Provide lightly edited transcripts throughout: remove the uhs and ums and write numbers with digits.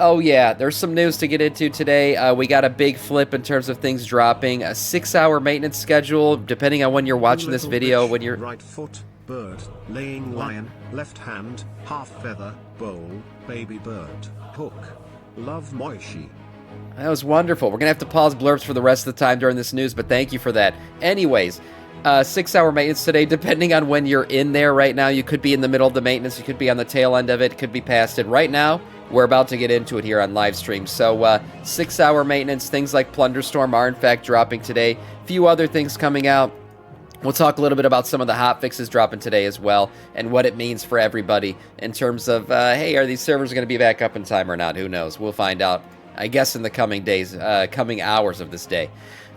Oh yeah, there's some news to get into today. We got a big flip in terms of things dropping. A 6-hour maintenance schedule, depending on when you're Two watching this little video. fish, When you're right foot, bird, laying lion, left hand, half feather, bowl, baby bird, hook. Love Moishi. That was wonderful. We're gonna have to pause blurbs for the rest of the time during this news, but thank you for that. Anyways, 6-hour maintenance today, depending on when you're in there right now. You could be in the middle of the maintenance, you could be on the tail end of it, could be past it. Right now, we're about to get into it here on live stream. So 6-hour maintenance, things like Plunderstorm are in fact dropping today. A few other things coming out. We'll talk a little bit about some of the hotfixes dropping today as well, and what it means for everybody in terms of, hey, are these servers going to be back up in time or not? Who knows? We'll find out, I guess, in the coming days, coming hours of this day.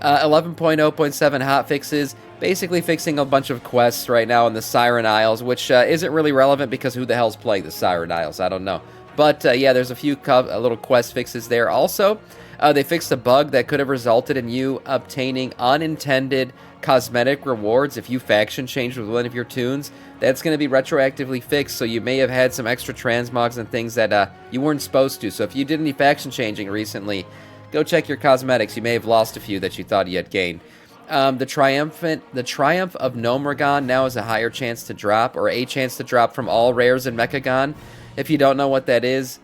11.0.7 hotfixes, basically fixing a bunch of quests right now in the Siren Isles, which isn't really relevant because who the hell's playing the Siren Isles? I don't know. But yeah, there's a few little quest fixes there. Also, they fixed a bug that could have resulted in you obtaining unintended cosmetic rewards if you faction changed with one of your tunes. That's going to be retroactively fixed, so you may have had some extra transmogs and things that you weren't supposed to. So if you did any faction changing recently, go check your cosmetics. You may have lost a few that you thought you had gained. The Triumph of Gnomeregan now has a higher chance to drop, or a chance to drop from all rares in Mechagon. If you don't know what that is,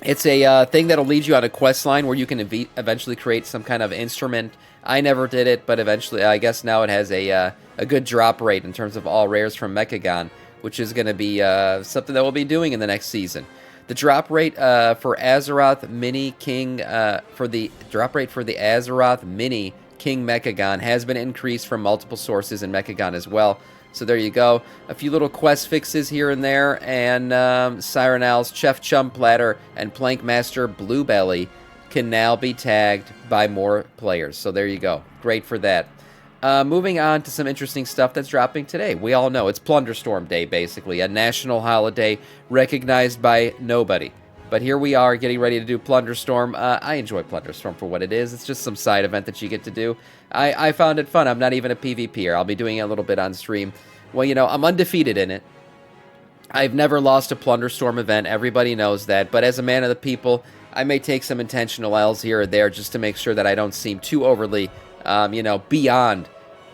it's a thing that'll lead you on a quest line where you can eventually create some kind of instrument. I never did it, but eventually, I guess now it has a good drop rate in terms of all rares from Mechagon, which is going to be something that we'll be doing in the next season. The drop rate for Azeroth Mini King for the Azeroth Mini King Mechagon has been increased from multiple sources in Mechagon as well. So there you go. A few little quest fixes here and there, and Siren Owl's Chef Chum Platter and Plank Master Bluebelly can now be tagged by more players. So there you go. Great for that. Moving on to some interesting stuff that's dropping today. We all know it's Plunderstorm Day, basically, a national holiday recognized by nobody. But here we are getting ready to do Plunderstorm. I enjoy Plunderstorm for what it is. It's just some side event that you get to do. I found it fun. I'm not even a PvPer. I'll be doing it a little bit on stream. Well, you know, I'm undefeated in it. I've never lost a Plunderstorm event. Everybody knows that. But as a man of the people, I may take some intentional L's here or there just to make sure that I don't seem too overly, beyond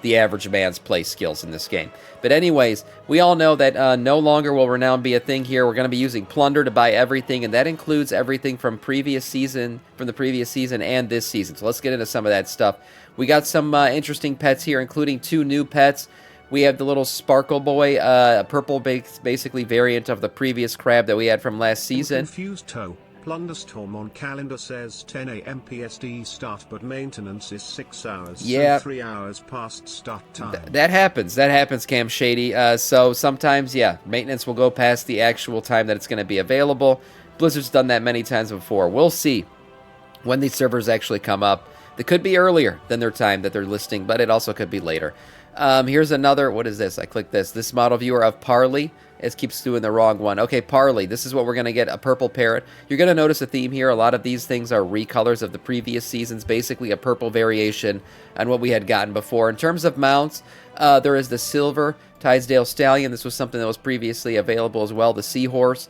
the average man's play skills in this game. But anyways, we all know that no longer will Renown be a thing here. We're going to be using Plunder to buy everything, and that includes everything from the previous season and this season. So let's get into some of that stuff. We got some interesting pets here, including 2 new pets. We have the little Sparkle Boy, a purple basically variant of the previous crab that we had from last season. Confused toe. Plunderstorm on calendar says 10 a.m. PST start, but maintenance is 6 hours. Yeah. So 3 hours past start time. That happens. That happens, Cam Shady. So sometimes, yeah, maintenance will go past the actual time that it's going to be available. Blizzard's done that many times before. We'll see when these servers actually come up. They could be earlier than their time that they're listing, but it also could be later. Here's another, what is this? I click this. This model viewer of Parley. It keeps doing the wrong one. Okay, Parley. This is what we're going to get, a purple parrot. You're going to notice a theme here. A lot of these things are recolors of the previous seasons, basically a purple variation on what we had gotten before. In terms of mounts, there is the silver Tidesdale Stallion. This was something that was previously available as well. The Seahorse.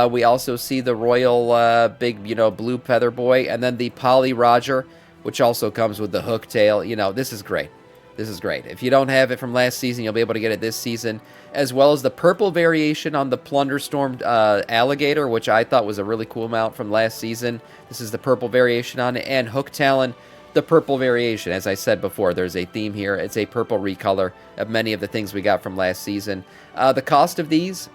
We also see the Royal big, blue feather boy. And then the Polly Roger, which also comes with the hook tail. This is great. This is great. If you don't have it from last season, you'll be able to get it this season, as well as the purple variation on the Plunderstorm Alligator, which I thought was a really cool mount from last season. This is the purple variation on it, and Hook Talon, the purple variation. As I said before, there's a theme here. It's a purple recolor of many of the things we got from last season. The cost of these,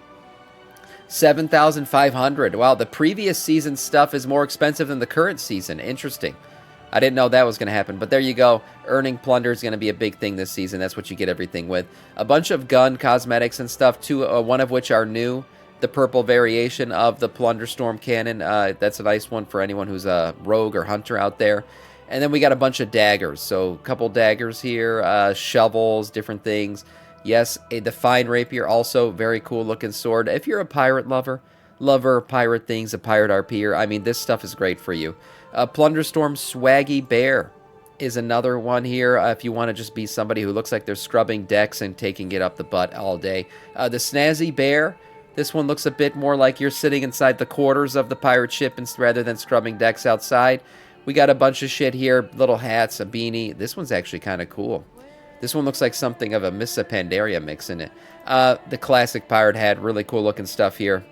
7,500. Wow, the previous season stuff is more expensive than the current season. Interesting. I didn't know that was going to happen, but there you go. Earning plunder is going to be a big thing this season. That's what you get everything with. A bunch of gun cosmetics and stuff, too, one of which are new. The purple variation of the Plunderstorm cannon. That's a nice one for anyone who's a rogue or hunter out there. And then we got a bunch of daggers. So a couple daggers here, shovels, different things. Yes, the fine rapier, also very cool looking sword. If you're a pirate lover, pirate things, a pirate RPer, I mean, this stuff is great for you. Plunderstorm Swaggy Bear is another one here if you want to just be somebody who looks like they're scrubbing decks and taking it up the butt all day. The Snazzy Bear This one looks a bit more like you're sitting inside the quarters of the pirate ship rather than scrubbing decks outside. We got a bunch of shit here, little hats, a beanie. This one's actually kind of cool. This one looks like something of a Missa Pandaria mix in it. The classic pirate hat, really cool looking stuff here.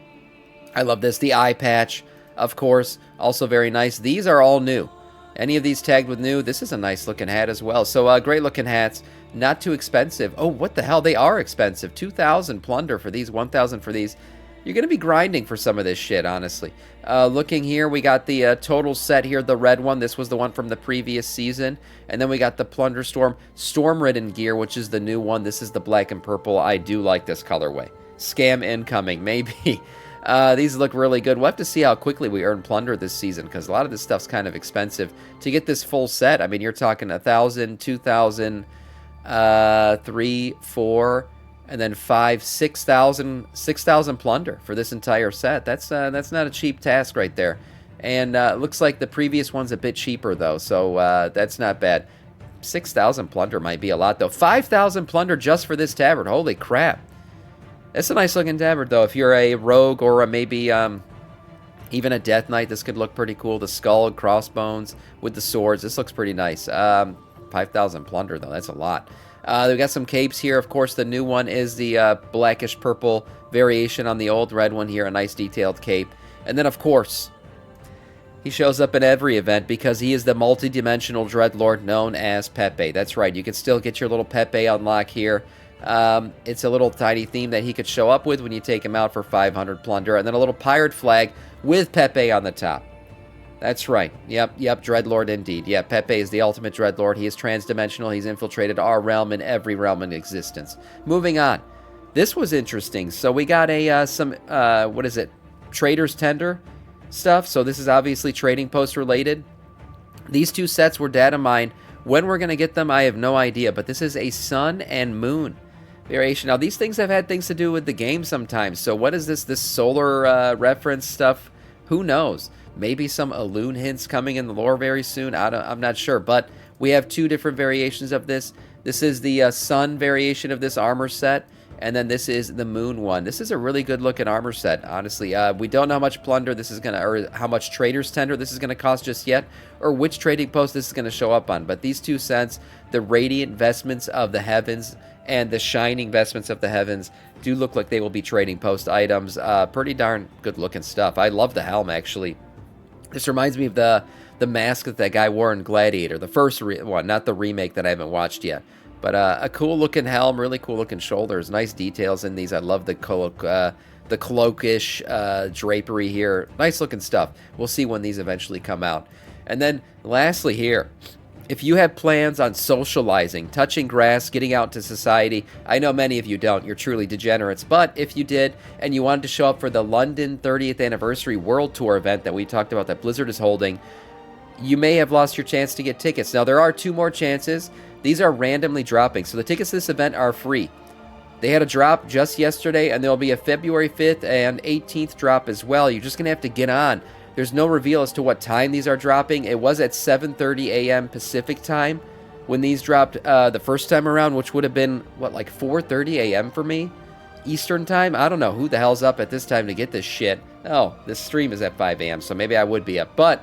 I love this. The eye patch, of course, also very nice. These are all new. Any of these tagged with new, this is a nice looking hat as well. So great looking hats, not too expensive. Oh, what the hell? They are expensive. 2,000 plunder for these, 1,000 for these. You're going to be grinding for some of this shit, honestly. Looking here, we got the total set here, the red one. This was the one from the previous season. And then we got the Plunderstorm Storm-Ridden gear, which is the new one. This is the black and purple. I do like this colorway. Scam incoming, maybe. These look really good. We'll have to see how quickly we earn plunder this season, because a lot of this stuff's kind of expensive. To get this full set, I mean, you're talking 1,000, 2,000, 3, 4... and then 5, 6,000 plunder for this entire set. That's not a cheap task right there. And looks like the previous one's a bit cheaper though, so that's not bad. 6,000 plunder might be a lot though. 5,000 plunder just for this tabard. Holy crap! That's a nice looking tabard though. If you're a rogue or maybe even a death knight, this could look pretty cool. The skull and crossbones with the swords. This looks pretty nice. 5,000 plunder though. That's a lot. We got some capes here. Of course, the new one is the blackish purple variation on the old red one here. A nice detailed cape. And then, of course, he shows up in every event because he is the multi-dimensional Dreadlord known as Pepe. That's right. You can still get your little Pepe unlock here. It's a little tiny theme that he could show up with when you take him out for 500 plunder. And then a little pirate flag with Pepe on the top. That's right. Yep, Dreadlord indeed. Yeah, Pepe is the ultimate Dreadlord. He is trans-dimensional. He's infiltrated our realm and every realm in existence. Moving on. This was interesting. So we got what is it? Trader's Tender stuff. So this is obviously trading post related. These two sets were data mined. When we're going to get them, I have no idea. But this is a sun and moon variation. Now, these things have had things to do with the game sometimes. So what is this solar reference stuff? Who knows? Maybe some Elune hints coming in the lore very soon. I'm not sure, but we have two different variations of this. This is the sun variation of this armor set, and then this is the moon one. This is a really good looking armor set, honestly. We don't know how much plunder this is going to, or how much trader's tender this is going to cost just yet, or which trading post this is going to show up on. But these two sets, the radiant vestments of the heavens and the shining vestments of the heavens, do look like they will be trading post items. Pretty darn good looking stuff. I love the helm, actually. This reminds me of the mask that guy wore in Gladiator, the first one, not the remake that I haven't watched yet. But a cool looking helm, really cool looking shoulders, nice details in these. I love the cloakish drapery here. Nice looking stuff. We'll see when these eventually come out. And then lastly here, if you have plans on socializing, touching grass, getting out to society, I know many of you don't, you're truly degenerates, but if you did and you wanted to show up for the London 30th Anniversary World Tour event that we talked about that Blizzard is holding, you may have lost your chance to get tickets. Now, there are 2 more chances. These are randomly dropping, so the tickets to this event are free. They had a drop just yesterday, and there'll be a February 5th and 18th drop as well. You're just going to have to get on. There's no reveal as to what time these are dropping. It was at 7:30 a.m. Pacific time when these dropped the first time around, which would have been, like 4:30 a.m. for me? Eastern time? I don't know who the hell's up at this time to get this shit. Oh, this stream is at 5 a.m., so maybe I would be up. But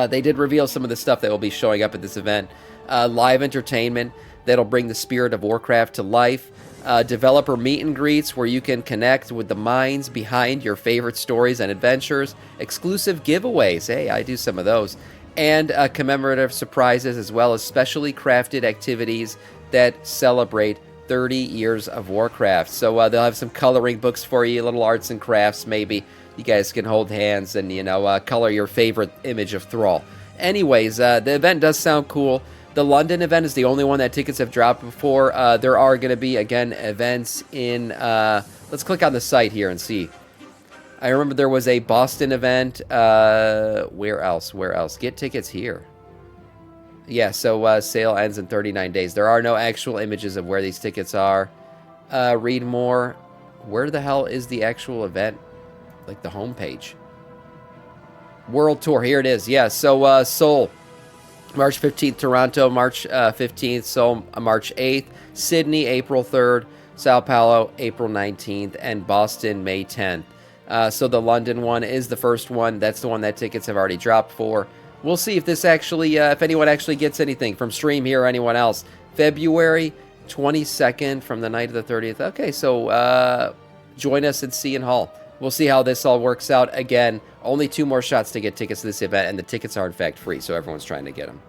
they did reveal some of the stuff that will be showing up at this event. Live entertainment that'll bring the spirit of Warcraft to life. Developer meet and greets where you can connect with the minds behind your favorite stories and adventures. Exclusive giveaways. Hey, I do some of those. And commemorative surprises, as well as specially crafted activities that celebrate 30 years of Warcraft. So they'll have some coloring books for you, little arts and crafts maybe. You guys can hold hands and, color your favorite image of Thrall. Anyways, the event does sound cool. The London event is the only one that tickets have dropped before. There are going to be, again, events in... let's click on the site here and see. I remember there was a Boston event. Where else? Get tickets here. Yeah, so sale ends in 39 days. There are no actual images of where these tickets are. Read more. Where the hell is the actual event? Like the homepage. World Tour. Here it is. Yeah, so Seoul. March 15th, Toronto, March 15th, Seoul, March 8th, Sydney, April 3rd, Sao Paulo, April 19th, and Boston, May 10th. So the London one is the first one. That's the one that tickets have already dropped for. We'll see if this actually, if anyone actually gets anything from Stream here or anyone else. February 22nd from the night of the 30th. Okay, so join us at Seton Hall. We'll see how this all works out. Again, only 2 more shots to get tickets to this event, and the tickets are in fact free, so everyone's trying to get them.